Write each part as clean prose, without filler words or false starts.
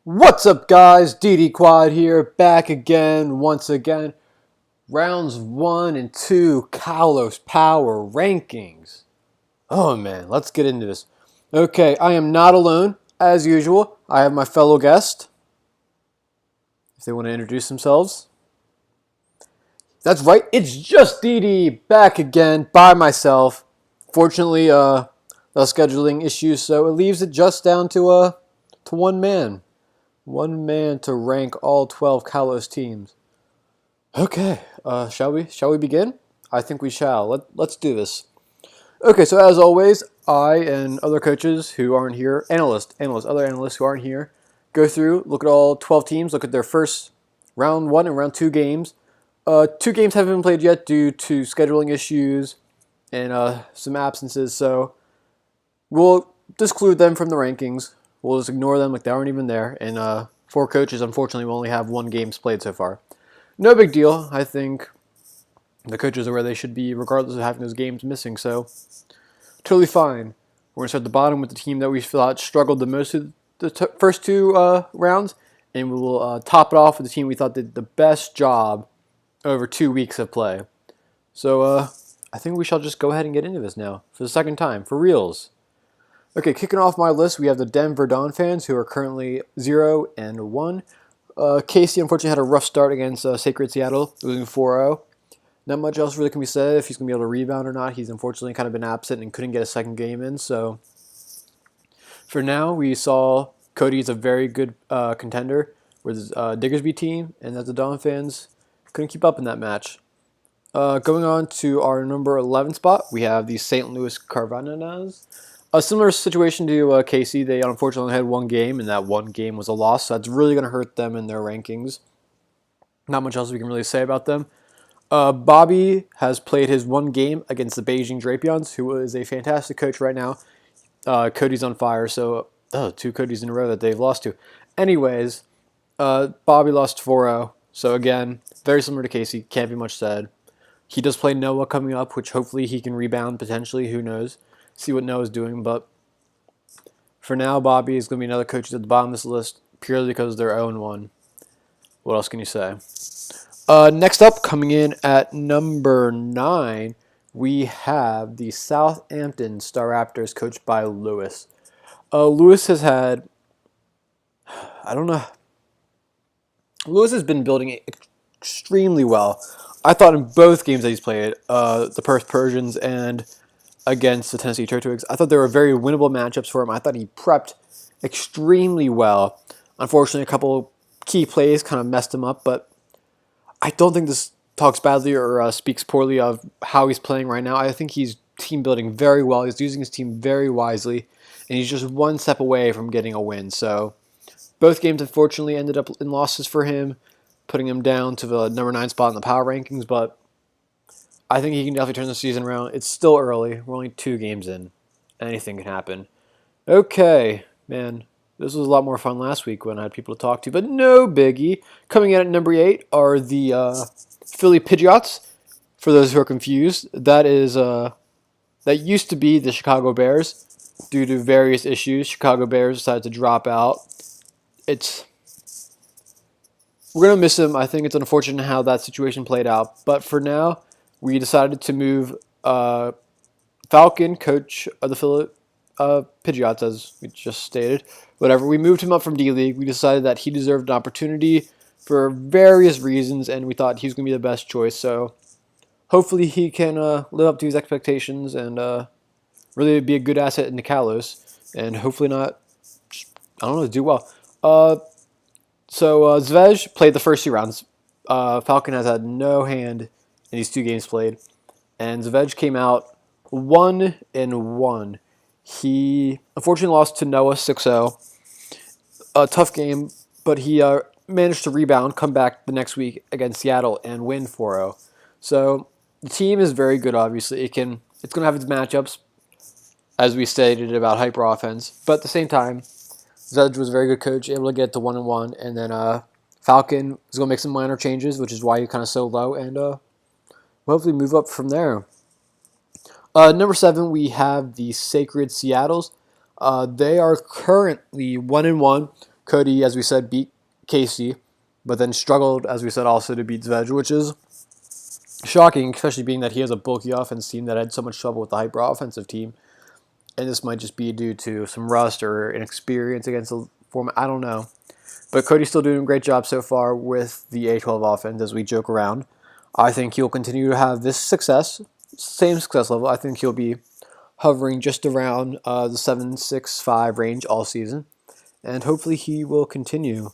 What's up, guys? DD Quad here, back again, once again. Rounds 1 and 2, Kalos Power Rankings. Oh man, let's get into this. Okay, I am not alone, as usual. I have my fellow guest, if they want to introduce themselves. That's right, it's just DD, back again, by myself. Fortunately, the scheduling issues, so it leaves it just down to one man. One man to rank all 12 Kalos teams. Okay, shall we? Shall we begin? I think we shall. Let's do this. Okay, so as always, I and other coaches who aren't here, other analysts who aren't here, go through, look at all 12 teams, look at their first round 1 and round 2 games. 2 games haven't been played yet due to scheduling issues and some absences, so we'll disclude them from the rankings. We'll just ignore them like they aren't even there. And 4 coaches, unfortunately, will only have 1 game played so far. No big deal. I think the coaches are where they should be, regardless of having those games missing. So, totally fine. We're going to start at the bottom with the team that we thought struggled the most in the first 2 rounds. And we will top it off with the team we thought did the best job over 2 weeks of play. So, I think we shall just go ahead and get into this now. For the second time, for reals. Okay, kicking off my list, we have the Denver Dolphins, who are currently 0-1. Casey unfortunately had a rough start against Sacred Seattle, losing 4-0. Not much else really can be said if he's going to be able to rebound or not. He's unfortunately kind of been absent and couldn't get a second game in. So for now, we saw Cody's a very good contender with his Diggersby team, and that the Dolphins couldn't keep up in that match. Going on to our number 11 spot, we have the St. Louis Cardinals. A similar situation to Casey. They unfortunately had 1 game, and that 1 game was a loss, so that's really going to hurt them in their rankings. Not much else we can really say about them. Bobby has played his 1 game against the Beijing Drapions, who is a fantastic coach right now. Cody's on fire, so 2 Codys in a row that they've lost to. Anyways, Bobby lost 4-0, so again, very similar to Casey, can't be much said. He does play Noah coming up, which hopefully he can rebound potentially, who knows. See what Noah's doing, but for now, Bobby is going to be another coach at the bottom of this list purely because they're 0-1. What else can you say? Next up, coming in at number 9, we have the Southampton Star Raptors, coached by Lewis. Lewis has had, I don't know, Lewis has been building it extremely well. I thought in both games that he's played, the Perth Persians and against the Tennessee Turtwigs, I thought they were very winnable matchups for him. I thought he prepped extremely well. Unfortunately, a couple key plays kind of messed him up, but I don't think this talks badly or speaks poorly of how he's playing right now. I think he's team building very well. He's using his team very wisely, and he's just 1 step away from getting a win. So both games, unfortunately, ended up in losses for him, putting him down to the number 9 spot in the power rankings, but I think he can definitely turn the season around. It's still early. We're only 2 games in. Anything can happen. Okay, man. This was a lot more fun last week when I had people to talk to, but no biggie. Coming in at number 8 are the Philly Pidgeots. For those who are confused, that used to be the Chicago Bears. Due to various issues, Chicago Bears decided to drop out. We're going to miss him. I think it's unfortunate how that situation played out, but for now, we decided to move Falcon, coach of the Philly Pidgeots, as we just stated. Whatever, we moved him up from D-League. We decided that he deserved an opportunity for various reasons, and we thought he was going to be the best choice. So hopefully he can live up to his expectations and really be a good asset in the Kalos, and hopefully not, do well. So Zvezh played the first 2 rounds. Falcon has had no hand in these 2 games played, and Zvezh came out 1-1. He unfortunately lost to Noah 6-0. A tough game, but he managed to rebound, come back the next week against Seattle, and win 4-0. So the team is very good. Obviously, it's going to have its matchups, as we stated about hyper offense, but at the same time, Zvedge was a very good coach, able to get to 1-1, and then Falcon is going to make some minor changes, which is why he's kind of so low, and hopefully move up from there. Number 7, we have the Sacred Seattles. They are currently 1-1, Cody, as we said, beat Casey, but then struggled, as we said, also to beat Zvedge, which is shocking, especially being that he has a bulky offense team that had so much trouble with the hyper offensive team. And this might just be due to some rust or inexperience against the format. I don't know. But Cody's still doing a great job so far with the A12 offense as we joke around. I think he'll continue to have this success, same success level. I think he'll be hovering just around the 7.65 range all season. And hopefully he will continue.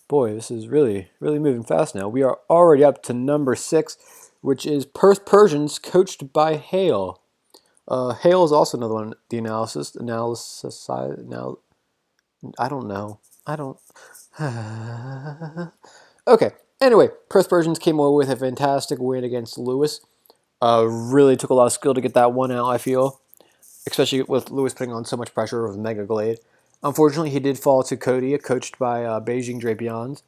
Boy, this is really moving fast now. We are already up to number 6, which is Perth Persians, coached by Hale. Hale is also another one. The analysis side. Now, I don't know. I don't. Okay. Anyway, Perth Persians came away with a fantastic win against Lewis. Really took a lot of skill to get that one out, I feel, especially with Lewis putting on so much pressure with Mega Glade. Unfortunately, he did fall to Cody, coached by Beijing Drapions,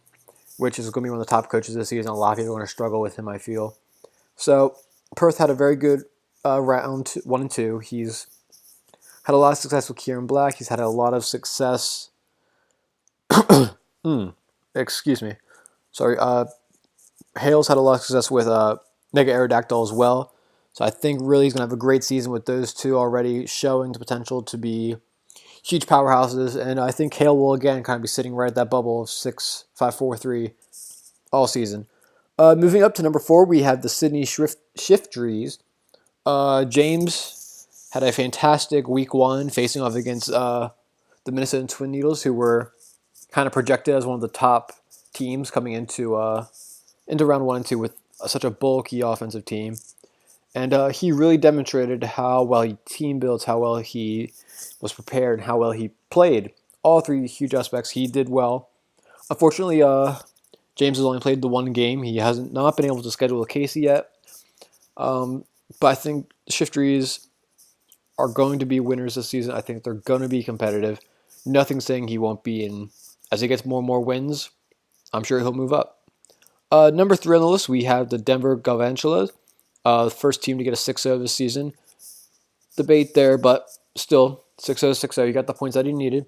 which is going to be one of the top coaches this season. A lot of people are going to struggle with him, I feel. So Perth had a very good round 1 and 2. He's had a lot of success with Kieran Black. He's had a lot of success. Excuse me. Sorry. Hale's had a lot of success with Mega Aerodactyl as well. So I think really he's going to have a great season with those two already showing the potential to be huge powerhouses. And I think Hale will again kind of be sitting right at that bubble of 6, 5, 4, 3 all season. Moving up to number 4, we have the Sydney Shiftries. James had a fantastic week 1 facing off against the Minnesota Twin Needles, who were kind of projected as one of the top teams coming into round 1 and 2 with such a bulky offensive team. And he really demonstrated how well he team builds, how well he was prepared, and how well he played. All 3 huge aspects, he did well. Unfortunately, James has only played the 1 game. He hasn't not been able to schedule a Casey yet. But I think the Shiftries are going to be winners this season. I think they're going to be competitive. Nothing saying he won't be in. As he gets more and more wins, I'm sure he'll move up. Number 3 on the list, we have the Denver Galvantulas. The first team to get a 6-0 this season. Debate there, but still, 6-0, 6-0. He got the points that he needed.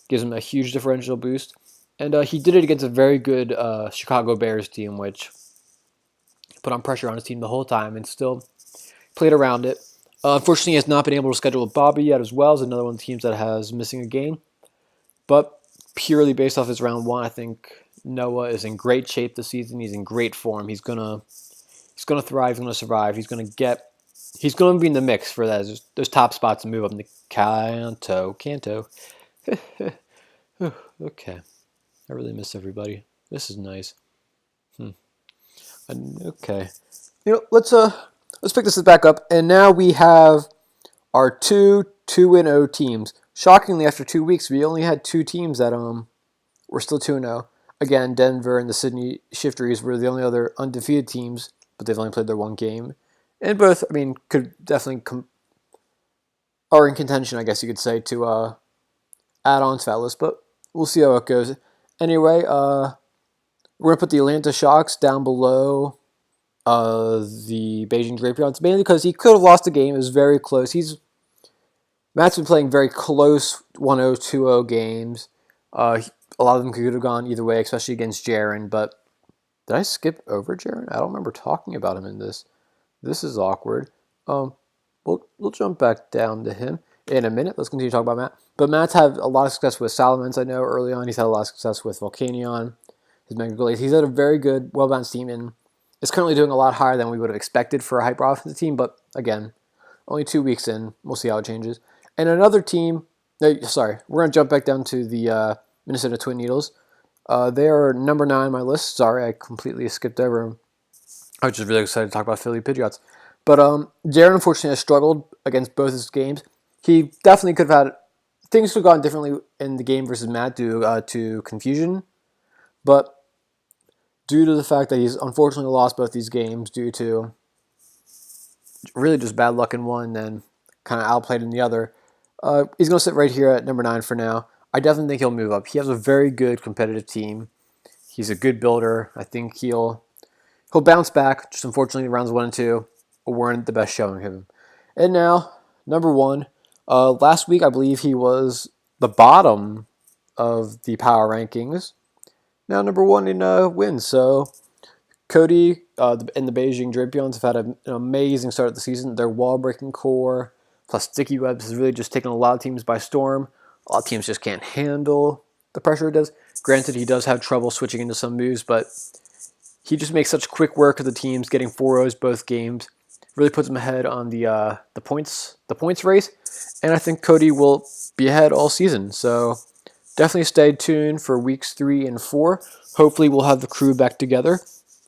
Gives him a huge differential boost. And he did it against a very good Chicago Bears team, which put on pressure on his team the whole time and still played around it. Unfortunately, he has not been able to schedule with Bobby yet as well as another one of the teams that has missing a game. But purely based off his round 1, I think Noah is in great shape this season. He's in great form. He's gonna thrive. He's gonna survive. He's gonna be in the mix for those top spots to move up in the Kanto. Okay, I really miss everybody. This is nice. Okay, let's pick this back up, and now we have our 2-2-0 teams. Shockingly, after 2 weeks, we only had 2 teams that were still 2-0. Again, Denver and the Sydney Shiftries were the only other undefeated teams, but they've only played their 1 game. And both, could definitely are in contention, I guess you could say, to add on to that list, but we'll see how it goes. Anyway, we're going to put the Atlanta Shocks down below the Beijing Drapions, mainly because he could have lost the game. It was very close. Matt's been playing very close 1-0, 2-0 games. A lot of them could have gone either way, especially against Jaren, but did I skip over Jaren? I don't remember talking about him in this. This is awkward. We'll jump back down to him in a minute. Let's continue to talk about Matt. But Matt's had a lot of success with Salamence, I know, early on. He's had a lot of success with Volcanion, his Mega Glaze. He's had a very good, well-balanced team, and is currently doing a lot higher than we would have expected for a hyper offensive team. But again, only 2 weeks in. We'll see how it changes. And another team, we're going to jump back down to the Minnesota Twin Needles. They are number 9 on my list. Sorry, I completely skipped over them. I was just really excited to talk about Philly Pidgeots. But Jaren, unfortunately, has struggled against both his games. He definitely could have had... Things could have gone differently in the game versus Matt due to confusion. But due to the fact that he's unfortunately lost both these games due to really just bad luck in one and kind of outplayed in the other, he's going to sit right here at number 9 for now. I definitely think he'll move up. He has a very good competitive team. He's a good builder. I think he'll bounce back. Just unfortunately, rounds 1 and 2 weren't the best showing of him. And now, number 1. Last week, I believe he was the bottom of the power rankings. Now number 1 in wins. So Cody and the Beijing Drapions have had an amazing start of the season. Their wall-breaking core plus sticky webs has really just taken a lot of teams by storm. A lot of teams just can't handle the pressure it does. Granted, he does have trouble switching into some moves, but he just makes such quick work of the teams, getting 4-0s both games. Really puts him ahead on the points race, and I think Cody will be ahead all season. So definitely stay tuned for weeks 3 and 4. Hopefully, we'll have the crew back together.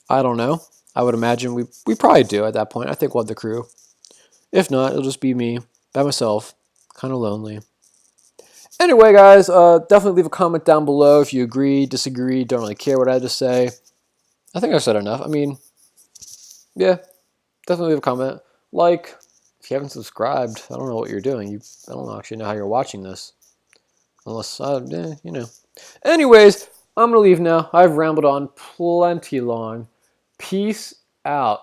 I don't know. I would imagine we probably do at that point. I think we'll have the crew. If not, it'll just be me by myself, kind of lonely. Anyway, guys, definitely leave a comment down below if you agree, disagree, don't really care what I had to say. I think I've said enough. I mean, yeah, definitely leave a comment. Like, if you haven't subscribed, I don't know what you're doing. I don't actually know how you're watching this. Unless, you know. Anyways, I'm going to leave now. I've rambled on plenty long. Peace out.